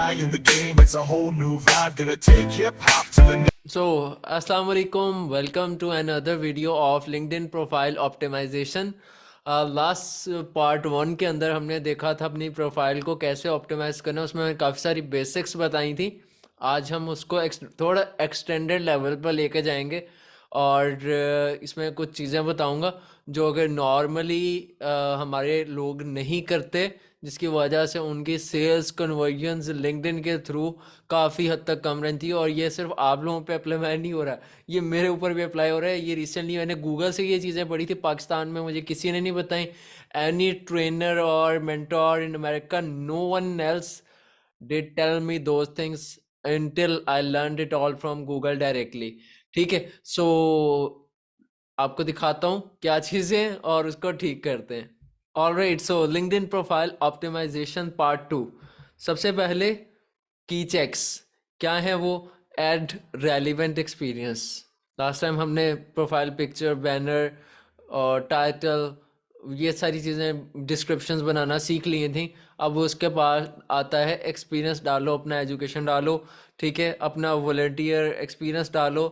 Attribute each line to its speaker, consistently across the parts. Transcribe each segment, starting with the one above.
Speaker 1: guy in the game. It's a whole new vibe, gonna take hip hop to the next.
Speaker 2: So, Assalamu alaikum. Welcome to another video of LinkedIn profile optimization. Last part one के अंदर हमने देखा था अपनी profile को कैसे optimise करना, उसमें काफ़ी सारी बेसिक्स बताई थी। आज हम उसको थोड़ा एक्सटेंडेड लेवल पर लेके जाएंगे और इसमें कुछ चीज़ें बताऊंगा जो अगर नॉर्मली हमारे लोग नहीं करते, जिसकी वजह से उनकी सेल्स कन्वर्जन्स लिंक्डइन के थ्रू काफ़ी हद तक कम रहती है। और ये सिर्फ आप लोगों पे अप्लाई नहीं हो रहा, ये मेरे ऊपर भी अप्लाई हो रहा है। ये रिसेंटली मैंने गूगल से ये चीज़ें पढ़ी थी, पाकिस्तान में मुझे किसी ने नहीं बताई। एनी ट्रेनर और mentor in America, no one else did tell me those things until I learned it all from Google directly। ठीक है, सो आपको दिखाता हूँ क्या चीज़ें और उसको ठीक करते हैं। Alright, so LinkedIn profile optimisation part 2। सबसे पहले की चेक्स क्या है वो? Add relevant experience. Last time हमने प्रोफाइल पिक्चर, बैनर और टाइटल, ये सारी चीज़ें, डिस्क्रिप्शंस बनाना सीख लिए थी। अब उसके पास आता है एक्सपीरियंस डालो, अपना एजुकेशन डालो, ठीक है, अपना वॉलंटियर एक्सपीरियंस डालो,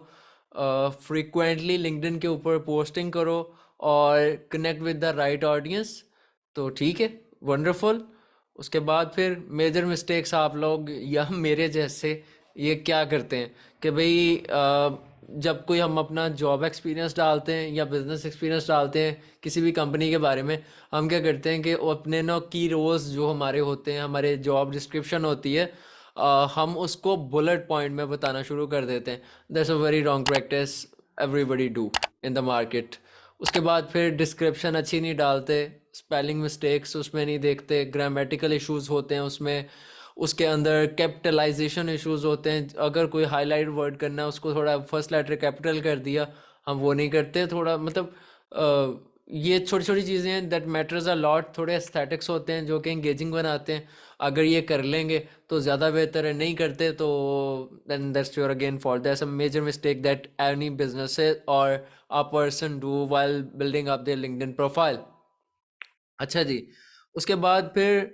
Speaker 2: फ्रीक्वेंटली लिंक्डइन के ऊपर पोस्टिंग करो और connect with the right audience. तो ठीक है, वंडरफुल। उसके बाद फिर मेजर मिस्टेक्स आप लोग या मेरे जैसे ये क्या करते हैं कि भाई जब कोई हम अपना जॉब एक्सपीरियंस डालते हैं या बिजनेस एक्सपीरियंस डालते हैं किसी भी कंपनी के बारे में, हम क्या करते हैं कि वो अपने ना की रोल्स जो हमारे होते हैं, हमारे जॉब डिस्क्रिप्शन होती है, हम उसको बुलेट पॉइंट में बताना शुरू कर देते हैं। That's a very wrong practice, everybody do in the market. उसके बाद फिर डिस्क्रिप्शन अच्छी नहीं डालते, स्पेलिंग मिस्टेक्स उसमें नहीं देखते, ग्रामेटिकल इश्यूज होते हैं उसमें, उसके अंदर कैपिटलाइजेशन इश्यूज होते हैं। अगर कोई हाईलाइट वर्ड करना है उसको थोड़ा फर्स्ट लेटर कैपिटल कर दिया, हम वो नहीं करते। थोड़ा मतलब ये छोटी छोटी चीज़ें हैं दैट मैटर्स अ लॉट। थोड़े एस्थेटिक्स होते हैं जो कि इंगेजिंग बनाते हैं, अगर ये कर लेंगे तो ज़्यादा बेहतर है, नहीं करते तो then that's your again fault. That's a major mistake that any business or a person do while building up their LinkedIn profile. अच्छा जी, उसके बाद फिर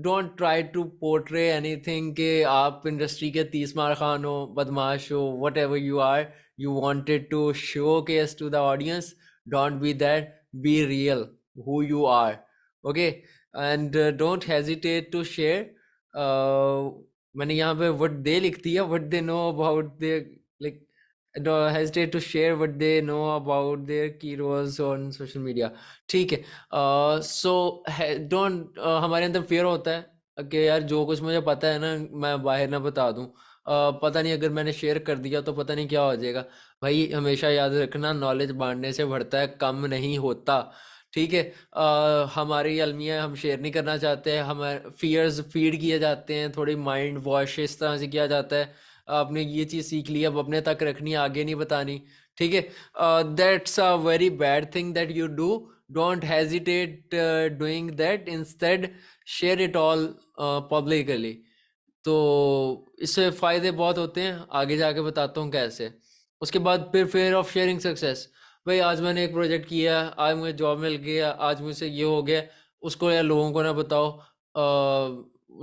Speaker 2: don't try to portray anything कि आप इंडस्ट्री के 30 मार खान हो, बदमाश हो, whatever you are, you wanted to showcase to the audience. Don't be that, be real who you are, okay. And don't hesitate to share. मैंने यहाँ पे वट दे लिख दिया, what they know about they, like don't hesitate to share what they know about their key roles on social media। ठीक है, so don't, हमारे अंदर fear होता है कि यार जो कुछ मुझे पता है ना मैं बाहर ना बता दूं। पता नहीं अगर मैंने शेयर कर दिया तो पता नहीं क्या हो जाएगा। भाई हमेशा याद रखना, नॉलेज बांटने से बढ़ता है, कम नहीं होता। ठीक है, हमारी अलमिया हम शेयर नहीं करना चाहते हैं, हमारे फियर्स फीड किए जाते हैं, थोड़ी माइंड वॉश इस तरह से किया जाता है। आपने ये चीज़ सीख ली, अब अपने तक रखनी, आगे नहीं बतानी। ठीक है, that's a very bad thing that you do. Don't hesitate doing that, instead share it all publicly. तो इससे फ़ायदे बहुत होते हैं, आगे जाके बताता हूँ कैसे। उसके बाद फिर फेयर ऑफ शेयरिंग सक्सेस। भाई आज मैंने एक प्रोजेक्ट किया, आज मुझे जॉब मिल गया, आज मुझसे ये हो गया, उसको या लोगों को ना बताओ,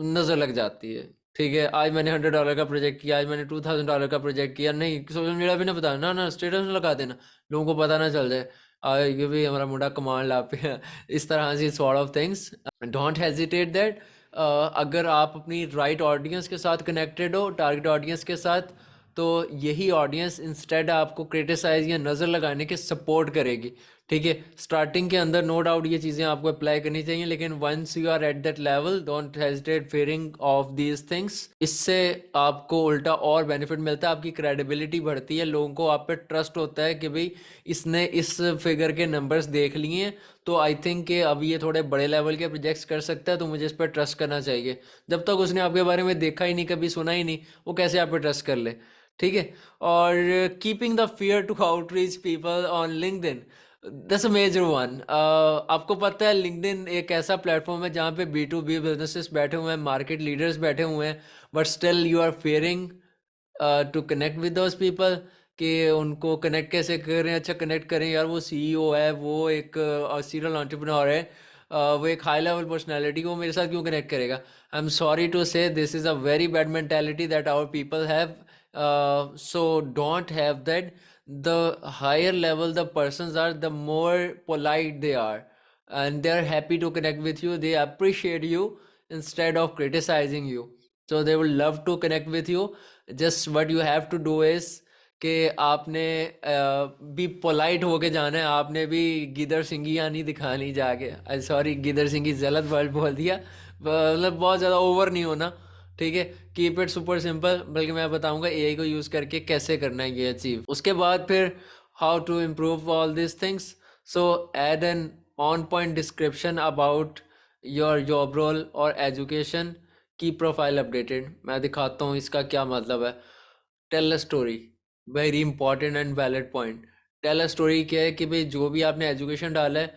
Speaker 2: नज़र लग जाती है। ठीक है, आज मैंने $100 का प्रोजेक्ट किया, आज मैंने $2000 का प्रोजेक्ट किया, नहीं सोशल मीडिया पे ना बताना, ना ना स्टेटस में लगा देना, लोगों को पता ना चल जाए ये भी हमारा मुंडा कमांड ला पे है। इस तरह से sort of things, don't hesitate that. अगर आप अपनी राइट ऑडियंस के साथ कनेक्टेड हो, टारगेट ऑडियंस के साथ, तो यही ऑडियंस इंस्टेड आपको क्रिटिसाइज या नज़र लगाने के सपोर्ट करेगी। ठीक है, स्टार्टिंग के अंदर नो डाउट ये चीज़ें आपको अप्लाई करनी चाहिए, लेकिन once you are at that level don't hesitate fearing of these things. इससे आपको उल्टा और बेनिफिट मिलता है, आपकी क्रेडिबिलिटी बढ़ती है, लोगों को आप पे ट्रस्ट होता है कि भाई इसने इस फिगर के नंबर्स देख लिए हैं, तो आई थिंक कि अब ये थोड़े बड़े लेवल के प्रोजेक्ट्स कर सकता है, तो मुझे इस पर ट्रस्ट करना चाहिए। जब तक उसने आपके बारे में देखा ही नहीं, कभी सुना ही नहीं, वो कैसे आप पे ट्रस्ट कर ले? ठीक है, और keeping the fear to outreach people on LinkedIn, that's a major one. आपको पता है लिंक्डइन एक ऐसा प्लेटफॉर्म है जहाँ पे B2B बिजनेसेस बैठे हुए हैं, मार्केट लीडर्स बैठे हुए हैं, but still you are fearing to connect with those people, कि उनको कनेक्ट कैसे करें। अच्छा कनेक्ट करें यार, वो CEO है, वो एक सीरियल एंटरप्रेन्योर है, वो एक हाई लेवल पर्सनैलिटी, वो मेरे साथ क्यों कनेक्ट करेगा? I am sorry to say this is a very bad mentality that our people have, so don't have that. The higher level the persons are, the more polite they are, and they're happy to connect with you. They appreciate you instead of criticizing you, so they will love to connect with you. Just what you have to do is कि आपने भी polite होके जाना है, आपने भी गिदर सिंगियाँ नहीं दिखानी जाके। सॉरी, गिदर सिंगी गलत वर्ड बोल दिया, मतलब बहुत ज़्यादा ओवर नहीं होना, ठीक है। कीप इट सुपर सिंपल, बल्कि मैं बताऊंगा एआई को यूज़ करके कैसे करना है ये अचीव। उसके बाद फिर how to improve all this things. So add an on point description about your job role और एजुकेशन की प्रोफाइल अपडेटेड। मैं दिखाता हूँ इसका क्या मतलब है। Tell a story, very important and valid point. Tell a story क्या है कि भाई जो भी आपने एजुकेशन डाला है,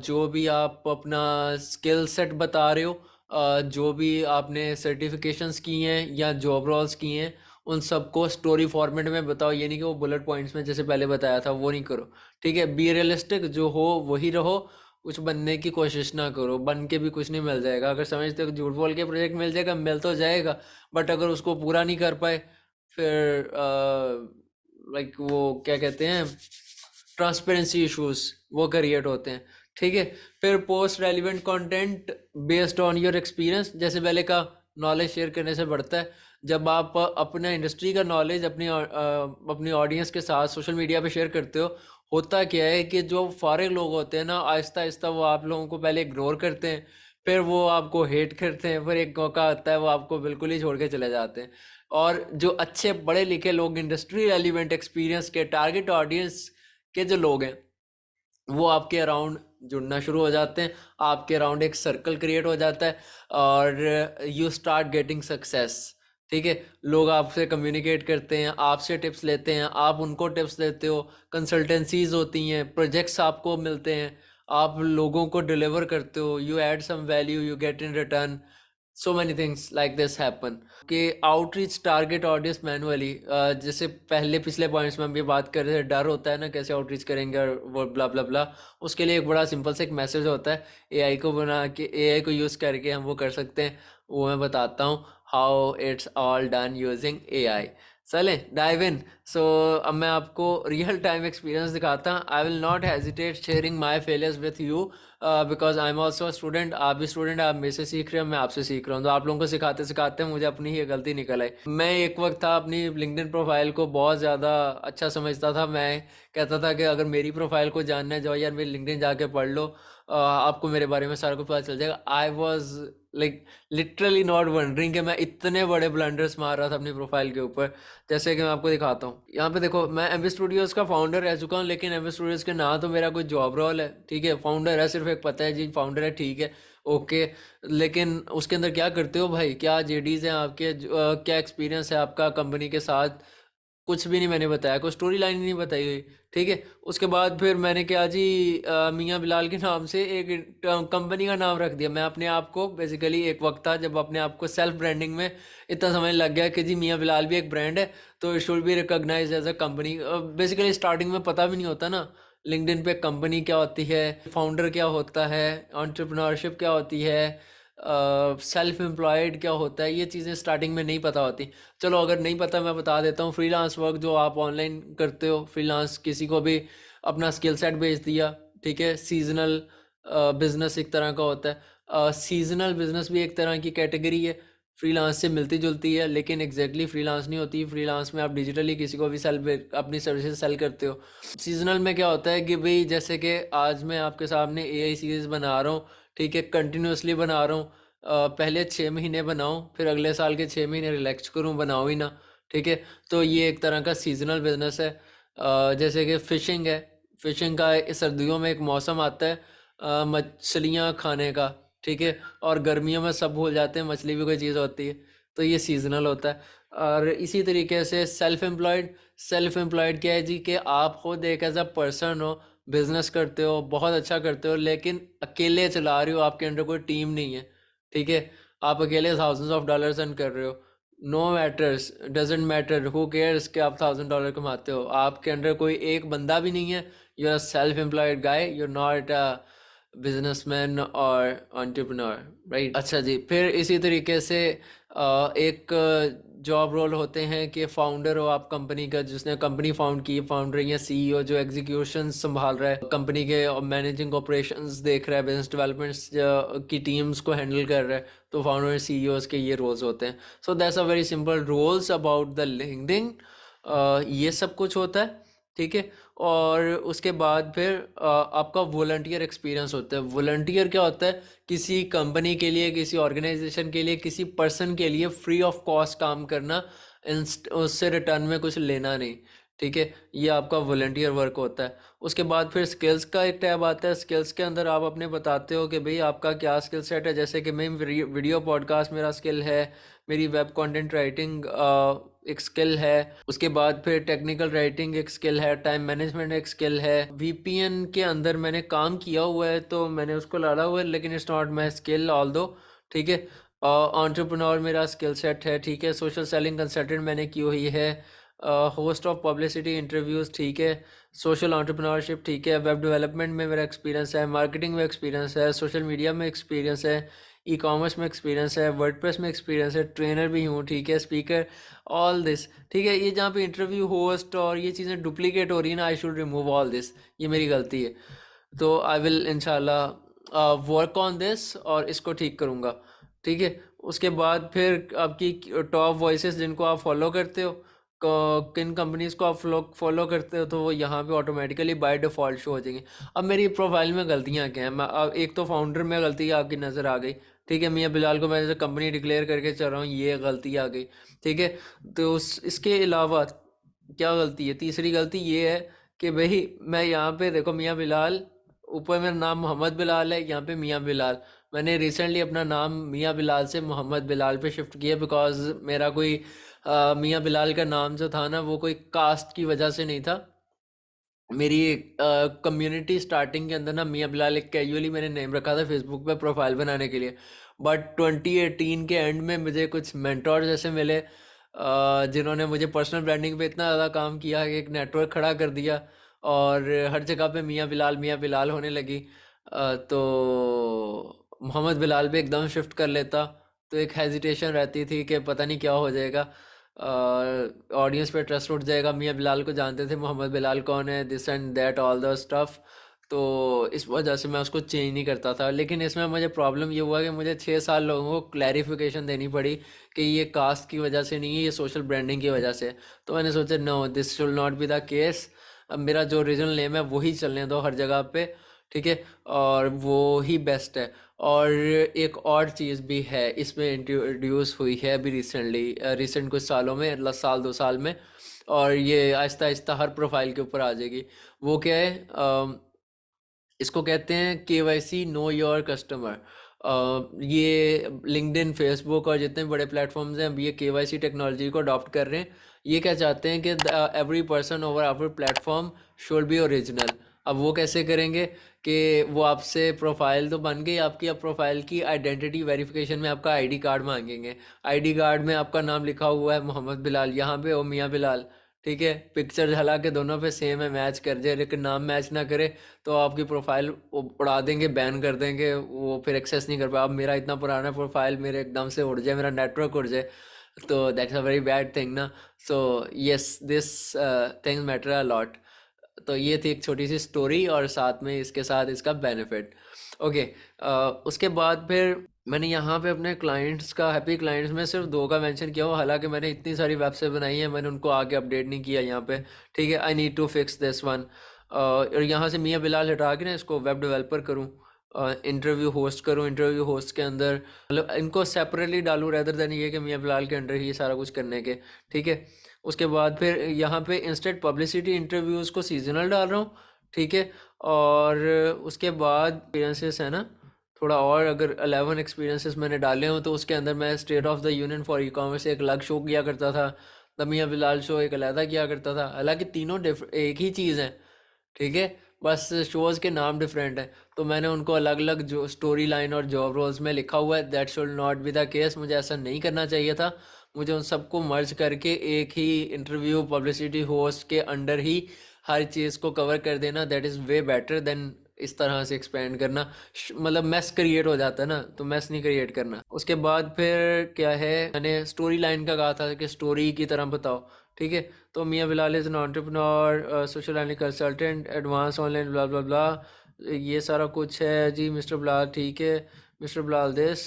Speaker 2: जो भी आप अपना स्किल सेट बता रहे हो, जो भी आपने सर्टिफिकेशंस की हैं या जॉब रोल्स की हैं, उन सबको स्टोरी फॉर्मेट में बताओ। ये नहीं कि वो बुलेट पॉइंट्स में जैसे पहले बताया था वो नहीं करो, ठीक है। बी रियलिस्टिक, जो हो वही रहो, कुछ बनने की कोशिश ना करो। बन के भी कुछ नहीं मिल जाएगा। अगर समझते हो झूठ बोल के प्रोजेक्ट मिल जाएगा, मिल तो जाएगा, बट अगर उसको पूरा नहीं कर पाए फिर लाइक वो क्या कहते हैं, ट्रांसपेरेंसी इश्यूज वो क्रिएट होते हैं, ठीक है। फिर post relevant content based on your experience, जैसे पहले का नॉलेज शेयर करने से बढ़ता है। जब आप अपना इंडस्ट्री का नॉलेज अपनी ऑडियंस के साथ सोशल मीडिया पे शेयर करते हो, होता क्या है कि जो फारिग लोग होते हैं ना, आहिस्ता आहिस्ता वो आप लोगों को पहले इग्नोर करते हैं, फिर वो आपको हेट करते हैं, फिर एक मौका आता है वो आपको बिल्कुल ही छोड़ के चले जाते हैं। और जो अच्छे पढ़े लिखे लोग, इंडस्ट्री रेलिवेंट एक्सपीरियंस के टारगेट ऑडियंस के जो लोग हैं, वो आपके अराउंड जुड़ना शुरू हो जाते हैं। आपके अराउंड एक सर्कल क्रिएट हो जाता है और यू स्टार्ट गेटिंग सक्सेस, ठीक है। लोग आपसे कम्युनिकेट करते हैं, आपसे टिप्स लेते हैं, आप उनको टिप्स देते हो, कंसल्टेंसीज होती हैं, प्रोजेक्ट्स आपको मिलते हैं, आप लोगों को डिलीवर करते हो, you add some value, you get in return. So many things like this happen. कि आउटरीच टारगेट ऑडियंस मैनुअली, जैसे पहले पिछले पॉइंट्स में हम भी बात कर रहे थे, डर होता है ना कैसे आउटरीच करेंगे और वो ब्ला ब्ला ब्ला। उसके लिए एक बड़ा सिंपल से एक मैसेज होता है, एआई को बना के, एआई को यूज़ करके हम वो कर सकते हैं। वो मैं बताता हूँ how it's all done using AI. चलें डाइव इन। सो अब मैं आपको रियल टाइम एक्सपीरियंस दिखाता हूँ। I will not hesitate sharing my failures with you, because I am also student. आप भी स्टूडेंट, आप मेरे से सीख रहे हो, मैं आपसे सीख रहा हूँ, तो आप लोगों को सिखाते सिखाते मुझे अपनी ही गलती निकल आई। मैं एक वक्त था अपनी लिंक्डइन प्रोफाइल को बहुत ज़्यादा अच्छा समझता था। मैं कहता था कि अगर मेरी प्रोफाइल को जानना है, जाओ यार मेरी लिंक्डइन जाके पढ़ लो, आपको मेरे बारे में सारा कुछ पता चल जाएगा। I was like literally not wondering कि मैं इतने बड़े ब्लंडर्स मार रहा था अपनी प्रोफाइल के ऊपर। जैसे कि मैं आपको दिखाता हूँ, यहाँ पे देखो, मैं एमवी स्टूडियोज़ का फाउंडर रह चुका हूँ, लेकिन एमवी स्टूडियोज़ के ना तो मेरा कोई जॉब रोल है, ठीक है। फाउंडर है, सिर्फ एक पता है जी फाउंडर है, ठीक है, ओके। लेकिन उसके अंदर क्या करते हो भाई, क्या जेडीज़ हैं आपके, क्या एक्सपीरियंस है आपका कंपनी के साथ, कुछ भी नहीं मैंने बताया, कोई स्टोरी लाइन नहीं बताई हुई, ठीक है। उसके बाद फिर मैंने क्या जी, मियाँ बिलाल के नाम से एक कंपनी का नाम रख दिया। मैं अपने आप को बेसिकली, एक वक्त था जब अपने आप को सेल्फ ब्रांडिंग में इतना समझ लग गया कि जी मियाँ बिलाल भी एक ब्रांड है, तो it should be recognise as a company. Basically starting में पता भी नहीं होता ना लिंक्डइन पे कंपनी क्या होती है, फाउंडर क्या होता है, एंटरप्रेन्योरशिप क्या होती है, सेल्फ एम्प्लॉयड क्या होता है, ये चीज़ें स्टार्टिंग में नहीं पता होती। चलो अगर नहीं पता मैं बता देता हूँ। फ्रीलांस वर्क जो आप ऑनलाइन करते हो, फ्रीलांस किसी को भी अपना स्किल सेट भेज दिया, ठीक है। सीजनल बिजनेस एक तरह का होता है। सीजनल बिजनेस भी एक तरह की कैटेगरी है, फ्रीलांस से मिलती जुलती है, लेकिन एग्जैक्टली फ्रीलांस नहीं होती। फ्रीलांस में आप डिजिटली किसी को भी अपनी सर्विसेज सेल करते हो। सीजनल में क्या होता है कि भाई जैसे कि आज मैं आपके सामने एआई सीरीज बना रहा हूँ, ठीक है, कंटिन्यूसली बना रहा हूँ। पहले 6 महीने बनाऊँ, फिर अगले साल के 6 महीने रिलैक्स करूँ, बनाऊँ ही ना, ठीक है। तो ये एक तरह का सीजनल बिजनेस है। जैसे कि फ़िशिंग है, फ़िशिंग का सर्दियों में एक मौसम आता है मछलियाँ खाने का, ठीक है, और गर्मियों में सब भूल जाते हैं मछली भी कोई चीज़ होती है, तो ये सीजनल होता है। और इसी तरीके से सेल्फ एम्प्लॉयड, सेल्फ एम्प्लॉयड क्या है जी, कि आप खुद एक एज अ पर्सन हो, बिजनेस करते हो, बहुत अच्छा करते हो, लेकिन अकेले चला रहे हो, आपके अंडर कोई टीम नहीं है, ठीक है। आप अकेले थाउजेंड्स ऑफ डॉलर्स अर्न कर रहे हो। No matters, doesn't matter, who cares कि आप $1000 कमाते हो, आपके अंडर कोई एक बंदा भी नहीं है। You are self employed guy, you are not businessman और एंटरप्रेन्योर, राइट। अच्छा जी, फिर इसी तरीके से एक जॉब रोल होते हैं कि फाउंडर हो आप कंपनी का, जिसने कंपनी फाउंड की, फाउंडर या सीईओ जो एग्जीक्यूशन संभाल रहा है कंपनी के, मैनेजिंग ऑपरेशंस देख रहा है, बिजनेस डेवलपमेंट्स की टीम्स को हैंडल कर रहा है, तो फाउंडर सीईओज के ये रोल्स होते हैं। So that's a very simple roles about the LinkedIn. ये सब कुछ होता है, ठीक है। और उसके बाद फिर आपका वॉलंटियर एक्सपीरियंस होता है। वॉलंटियर क्या होता है? किसी कंपनी के लिए, किसी ऑर्गेनाइजेशन के लिए, किसी पर्सन के लिए फ्री ऑफ कॉस्ट काम करना, उससे रिटर्न में कुछ लेना नहीं, ठीक है। ये आपका वॉलंटियर वर्क होता है। उसके बाद फिर स्किल्स का एक टैब आता है। स्किल्स के अंदर आप अपने बताते हो कि भाई आपका क्या स्किल सेट है। जैसे कि मैं वीडियो पॉडकास्ट मेरा स्किल है, मेरी वेब कंटेंट राइटिंग एक स्किल है। उसके बाद फिर टेक्निकल राइटिंग एक स्किल है, टाइम मैनेजमेंट एक स्किल है। वीपीएन के अंदर मैंने काम किया हुआ है तो मैंने उसको लाड़ा हुआ है, लेकिन it's not my skill all दो, ठीक है। एंटरप्रेन्योर मेरा स्किल सेट है, ठीक है। सोशल सेलिंग कंसल्टेंट मैंने की हुई है। होस्ट ऑफ पब्लिसिटी इंटरव्यूज़, ठीक है। सोशल एंटरप्रेन्योरशिप, ठीक है। वेब डेवलपमेंट में मेरा एक्सपीरियंस है, मार्केटिंग में एक्सपीरियंस है, सोशल मीडिया में एक्सपीरियंस है, ई कॉमर्स में एक्सपीरियंस है, वर्डप्रेस में एक्सपीरियंस है, ट्रेनर भी हूँ, ठीक है, स्पीकर, ऑल दिस, ठीक है। ये जहाँ पे इंटरव्यू होस्ट और ये चीज़ें डुप्लीकेट हो रही है ना, I should remove all this, ये मेरी गलती है। तो आई विल इंशाल्लाह वर्क ऑन दिस और इसको ठीक करूँगा, ठीक है। उसके बाद फिर आपकी टॉप वॉइसेस जिनको आप फॉलो करते हो, किन कंपनीज को आप फॉलो करते हो, तो वो यहाँ पे ऑटोमेटिकली बाय डिफ़ॉल्ट शो हो जाएंगे। अब मेरी प्रोफाइल में गलतियाँ क्या हैं? मैं अब एक तो फाउंडर में गलती आपकी नज़र आ गई, ठीक है। मियाँ बिलाल को मैं जैसे कंपनी डिक्लेयर करके चल रहा हूँ, ये गलती आ गई, ठीक है। तो इसके अलावा क्या गलती है? तीसरी गलती ये है कि भाई मैं यहाँ पे देखो मियाँ बिलाल, ऊपर मेरा नाम मोहम्मद बिलाल है, यहाँ पे मियाँ बिलाल। मैंने रिसेंटली अपना नाम मियाँ बिलाल से मोहम्मद बिलाल पे शिफ्ट किया, बिकॉज मेरा कोई मियाँ बिलाल का नाम जो था ना, वो कोई कास्ट की वजह से नहीं था। मेरी कम्युनिटी स्टार्टिंग के अंदर ना मियाँ बिलाल एक कैजुअली मैंने नेम रखा था फेसबुक पे प्रोफाइल बनाने के लिए। बट 2018 के एंड में मुझे कुछ मेंटोर जैसे मिले, जिन्होंने मुझे पर्सनल ब्रांडिंग पे इतना ज़्यादा काम किया कि एक नेटवर्क खड़ा कर दिया, और हर जगह पे मियाँ बिलाल होने लगी। तो मोहम्मद बिलाल पे एकदम शिफ्ट कर लेता, तो एक हेजिटेशन रहती थी कि पता नहीं क्या हो जाएगा, ऑडियंस पे ट्रस्ट उठ जाएगा। मियाँ बिलाल को जानते थे, मोहम्मद बिलाल कौन है, this and that all the stuff. तो इस वजह से मैं उसको चेंज नहीं करता था। लेकिन इसमें मुझे प्रॉब्लम ये हुआ कि मुझे 6 साल लोगों को क्लैरिफिकेशन देनी पड़ी कि ये कास्ट की वजह से नहीं है, ये सोशल ब्रांडिंग की वजह से है। तो मैंने सोचा no, this should not be the case. अब मेरा जो ओरिजिनल नेम है वही चलने दो हर जगह पे, ठीक है, और वो ही बेस्ट है। और एक और चीज़ भी है इसमें इंट्रोड्यूस हुई है अभी रिसेंटली, रिसेंट कुछ सालों में, मतलब साल 2 साल में, और ये आहिस्ता आहिस्ता हर प्रोफाइल के ऊपर आ जाएगी। वो क्या है? इसको कहते हैं केवाईसी, नो योर कस्टमर। ये लिंक्डइन, फेसबुक और जितने बड़े प्लेटफॉर्म्स हैं अब ये केवाईसी टेक्नोलॉजी को अडॉप्ट कर रहे हैं। ये क्या चाहते हैं कि every person over our platform should be original. अब वो कैसे करेंगे कि वो आपसे प्रोफाइल तो बन गई आपकी, अब प्रोफाइल की आइडेंटिटी वेरिफिकेशन में आपका आईडी कार्ड मांगेंगे। आईडी कार्ड में आपका नाम लिखा हुआ है मोहम्मद बिलाल, यहाँ पे ओ मियाँ बिलाल, ठीक है। पिक्चर हालांकि दोनों पे सेम है, मैच कर जाए, लेकिन नाम मैच ना करे तो आपकी प्रोफाइल उड़ा देंगे, बैन कर देंगे, वो फिर एक्सेस नहीं कर पाए। अब मेरा इतना पुराना प्रोफाइल मेरे एकदम से उड़ जाए, मेरा नेटवर्क उड़ जाए, तो that's a very bad thing ना। So yes, this things matter a lot. तो ये थी एक छोटी सी स्टोरी, और साथ में इसके साथ इसका बेनिफिट। ओके, उसके बाद फिर मैंने यहाँ पे अपने क्लाइंट्स का, हैप्पी क्लाइंट्स में सिर्फ 2 का मेंशन किया हुआ, हालांकि मैंने इतनी सारी वेबसाइट बनाई है, मैंने उनको आगे अपडेट नहीं किया यहाँ पे, ठीक है। I need to fix this one. और यहाँ से मियाँ बिलाल हटा के ना इसको वेब डेवलपर करूँ, इंटरव्यू होस्ट करूँ, इंटरव्यू होस्ट के अंदर मतलब इनको सेपरेटली डालूँ, रेदर देन ये कि मियाँ बिलाल के अंडर ही सारा कुछ करने के, ठीक है। उसके बाद फिर यहाँ पे इंस्टेंट पब्लिसिटी इंटरव्यूज़ को सीजनल डाल रहा हूँ, ठीक है। और उसके बाद एक्सपीरियंसेस है ना, थोड़ा और अगर 11 एक्सपीरियंसेस मैंने डाले हों तो उसके अंदर मैं state of the union for e commerce एक अलग शो किया करता था, द मियाँ बिलाल शो एक अलहदा किया करता था। हालांकि तीनों एक ही चीज़ है, ठीक है, बस शोज़ के नाम डिफरेंट हैं। तो मैंने उनको अलग अलग जो स्टोरी लाइन और जॉब रोल्स में लिखा हुआ है। That should not be the case, मुझे ऐसा नहीं करना चाहिए था। मुझे उन सबको मर्ज करके एक ही इंटरव्यू पब्लिसिटी होस्ट के अंडर ही हर चीज़ को कवर कर देना, that is way better than इस तरह से एक्सपेंड करना, मतलब मैस क्रिएट हो जाता है ना, तो मैस नहीं क्रिएट करना। उसके बाद फिर क्या है, मैंने स्टोरी लाइन का कहा था कि स्टोरी की तरह बताओ, ठीक है। तो Mian Bilal is an entrepreneur, social and consultant, advance online blah blah blah, ये सारा कुछ है जी। मिस्टर बिलाल, ठीक है। मिस्टर बिलाल दिस,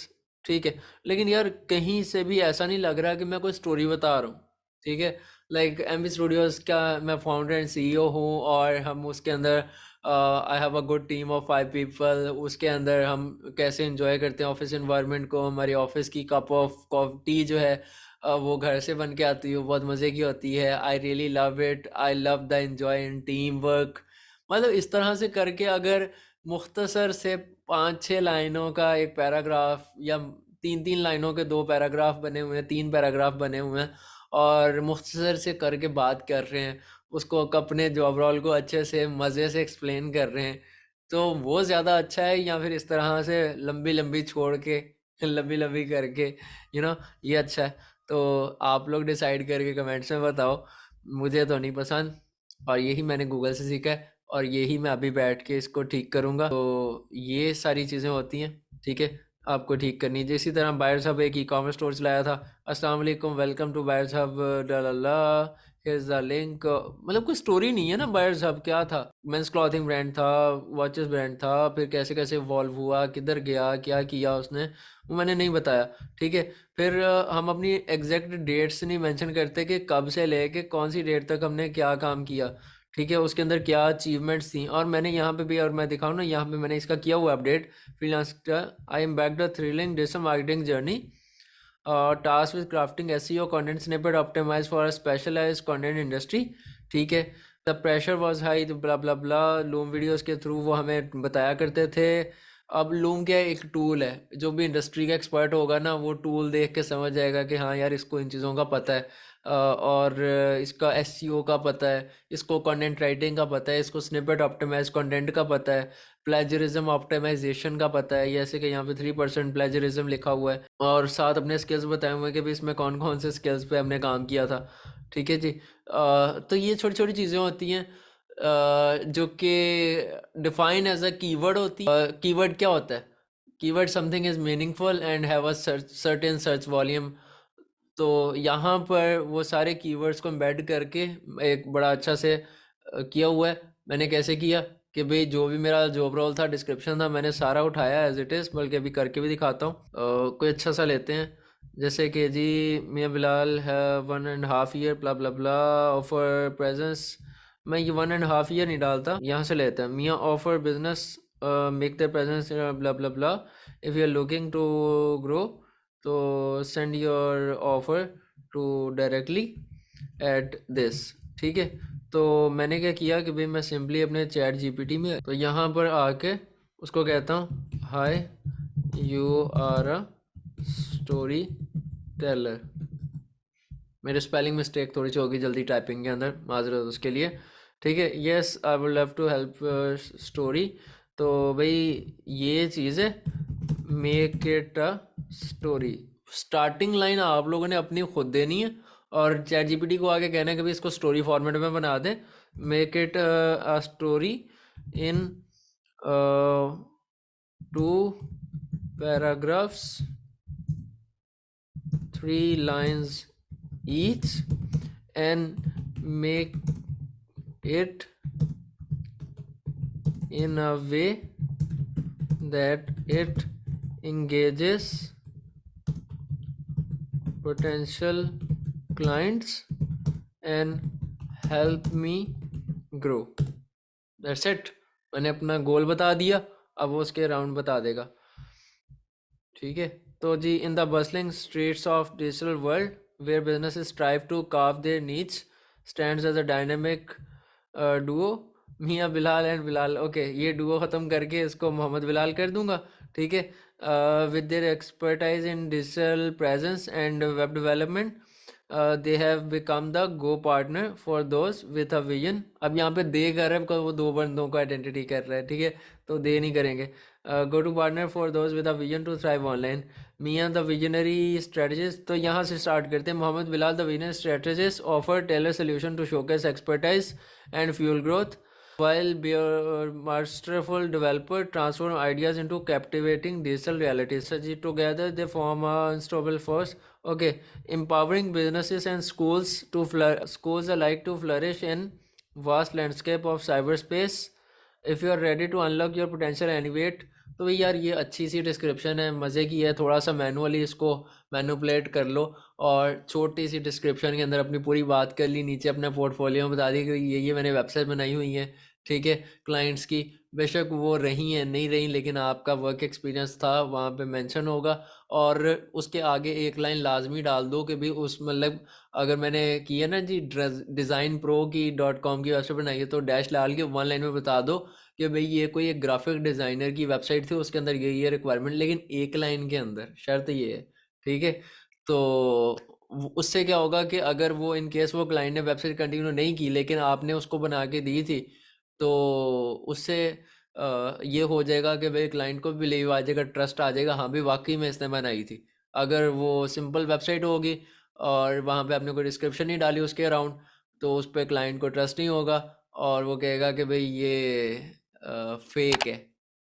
Speaker 2: ठीक है। लेकिन यार कहीं से भी ऐसा नहीं लग रहा कि मैं कोई स्टोरी बता रहा हूँ, ठीक है। लाइक एम बी स्टूडियोज़ का मैं फाउंडर एंड सीईओ हूँ, और हम उसके अंदर I have a good team of 5 people. उसके अंदर हम कैसे इंजॉय करते हैं ऑफिस इन्वायरमेंट को। हमारी ऑफिस की कप ऑफ टी जो है वो घर से बन के आती है, वो बहुत मज़े की होती है। I really love it, I love the enjoy in team work. मतलब इस तरह से करके अगर मुख्तसर से 5-6 लाइनों का एक पैराग्राफ, या 3-3 लाइनों के 2 पैराग्राफ बने हुए हैं, 3 पैराग्राफ बने हुए हैं, और मुख्तसर से करके बात कर रहे हैं, उसको अपने जॉब रोल को अच्छे से मज़े से एक्सप्लेन कर रहे हैं, तो वो ज़्यादा अच्छा है, या फिर इस तरह से लंबी लंबी छोड़ के लंबी लंबी करके, ये अच्छा है। तो आप लोग डिसाइड करके कमेंट्स में बताओ। मुझे तो नहीं पसंद, और यही मैंने गूगल से सीखा है, और यही मैं अभी बैठ के इसको ठीक करूँगा। तो ये सारी चीज़ें होती हैं, ठीक है, आपको ठीक करनी है। इसी तरह बायर्स हब एक ई कॉमर्स स्टोर चलाया था। अस्सलाम वालेकुम, वेलकम टू बायर्स हब, डला, हियर्स द लिंक। मतलब कोई स्टोरी नहीं है ना। बायर्स हब क्या था, मेंस क्लॉथिंग ब्रांड था, वॉचेस ब्रांड था, फिर कैसे कैसे इवॉल्व हुआ, किधर गया, क्या किया उसने, वो मैंने नहीं बताया, ठीक है। फिर हम अपनी एग्जैक्ट डेट्स नहीं मेंशन करते कि कब से लेके कौन सी डेट तक हमने क्या काम किया, ठीक है, उसके अंदर क्या अचीवमेंट्स थी। और मैंने यहाँ पे भी, और मैं दिखाऊँ ना, यहाँ पे मैंने इसका किया हुआ update, freelance I am back the thrilling digital marketing journey, task with crafting SEO content snippet optimise for a specialised content industry, ठीक है। The pressure was high, blah blah blah. Loom videos के through वो हमें बताया करते थे। अब loom क्या है, एक टूल है, जो भी इंडस्ट्री का एक्सपर्ट होगा ना, वो टूल देख के समझ जाएगा कि हाँ यार इसको इन चीज़ों का पता है, और इसका एसईओ का पता है, इसको कंटेंट राइटिंग का पता है, इसको स्निपेट ऑप्टिमाइज कंटेंट का पता है, प्लेजरिज्म ऑप्टिमाइजेशन का पता है, जैसे कि यहाँ पे 3% प्लेजरिज्म लिखा हुआ है, और साथ अपने स्किल्स बताए हुए हैं कि भी इसमें कौन कौन से स्किल्स पे हमने काम किया था, ठीक है जी। तो ये छोटी छोटी चीज़ें होती हैं जो कि डिफाइन एज अ कीवर्ड होती है। कीवर्ड क्या होता है, keyword something is meaningful and have a certain search volume. तो यहाँ पर वो सारे कीवर्ड्स को एम्बेड करके एक बड़ा अच्छा से किया हुआ है। मैंने कैसे किया कि भाई जो भी मेरा जॉब रोल था, डिस्क्रिप्शन था, मैंने सारा उठाया एज इट इज़, बल्कि अभी करके भी दिखाता हूँ। कोई अच्छा सा लेते हैं, जैसे कि जी मियाँ बिलाल है 1.5 ईयर ब्ला ब्ला ब्ला ऑफर प्रेजेंस। मैं ये 1.5 ईयर नहीं डालता, यहाँ से लेते हैं। Mian offer business make the presence blah blah blah, if you are looking to grow, तो send your offer to directly at this, ठीक है। तो मैंने क्या किया कि भाई मैं सिंपली अपने चैट जीपीटी में, तो यहाँ पर आके उसको कहता हूँ hi you are a story teller. मेरे स्पेलिंग मिस्टेक थोड़ी सी होगी जल्दी टाइपिंग के अंदर, माजरत उसके लिए, ठीक है। Yes I would love to help story. तो भाई ये चीज़ है, make it a story. Starting line आप लोगों ने अपनी खुद देनी है, और चैट जीपीटी को आगे कहना है कि भाई इसको स्टोरी फॉर्मेट में बना दे। Make it a story in 2 paragraphs, 3 lines each, and make it in a way that it engages potential clients and help me grow. That's it. मैंने अपना गोल बता दिया, अब वो उसके राउंड बता देगा, ठीक है। तो जी in the bustling streets of digital world where businesses strive to carve their needs stands as a dynamic duo Mian Bilal and Bilal. Okay, ये डुओ ख़त्म करके इसको मोहम्मद बिलाल कर दूंगा, ठीक है। With their expertise in digital presence and web development, they have become the go partner for those with a vision. अब यहाँ पे दे कर रहा है because वो 2 बंदों को आइडेंटिटी कर रहा है, ठीक है, तो दे नहीं करेंगे। Go to partner for those with a vision to thrive online, मियाँ द विजनरी स्ट्रेटजिस्ट। तो यहाँ से स्टार्ट करते हैं। Mohammad Bilal the visionary strategist offer tailor solution to showcase expertise and fuel growth. while be a masterful developer transform ideas into captivating digital realities. Such together they form a unstoppable force. Okay, empowering businesses and schools to schools alike to flourish in vast landscape of cyberspace. If you are ready to unlock your potential and innovate, तो भाई यार ये अच्छी सी description है, मज़े की है। थोड़ा सा मैनुअली इसको मैनुपुलेट कर लो और छोटी सी डिस्क्रिप्शन के अंदर अपनी पूरी बात कर ली, नीचे अपने पोर्टफोलियो में बता दी कि ये मैंने वेबसाइट बनाई हुई है, ठीक है, क्लाइंट्स की। बेशक वो रही हैं नहीं रही, लेकिन आपका वर्क एक्सपीरियंस था वहाँ पे मेंशन होगा। और उसके आगे एक लाइन लाजमी डाल दो कि भाई उस मतलब अगर मैंने की है ना जी डिज़ाइन प्रो की .com की वेबसाइट बनाई है, तो डैश डाल के वन लाइन में बता दो कि भाई ये कोई एक ग्राफिक डिज़ाइनर की वेबसाइट थी, उसके अंदर ये रिक्वायरमेंट, लेकिन एक लाइन के अंदर शर्त ये है, ठीक है। तो उससे क्या होगा कि अगर वो इन केस वो क्लाइंट ने वेबसाइट कंटिन्यू नहीं की लेकिन आपने उसको बना के दी थी, तो उससे ये हो जाएगा कि भाई क्लाइंट को बिलीव आ जाएगा, ट्रस्ट आ जाएगा, हाँ भी वाकई में इसने बनाई थी। अगर वो सिंपल वेबसाइट होगी और वहाँ पे आपने कोई डिस्क्रिप्शन नहीं डाली उसके अराउंड, तो उस पर क्लाइंट को ट्रस्ट नहीं होगा और वो कहेगा कि भाई ये फेक है,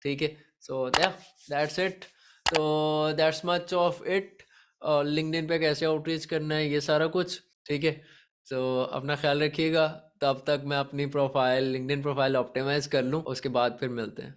Speaker 2: ठीक है। So that's it. तो that's much of it. LinkedIn पे कैसे आउटरीच करना है ये सारा कुछ, ठीक है। तो अपना ख्याल रखिएगा। तब तक मैं अपनी प्रोफाइल लिंक्डइन प्रोफाइल ऑप्टिमाइज कर लूँ, उसके बाद फिर मिलते हैं।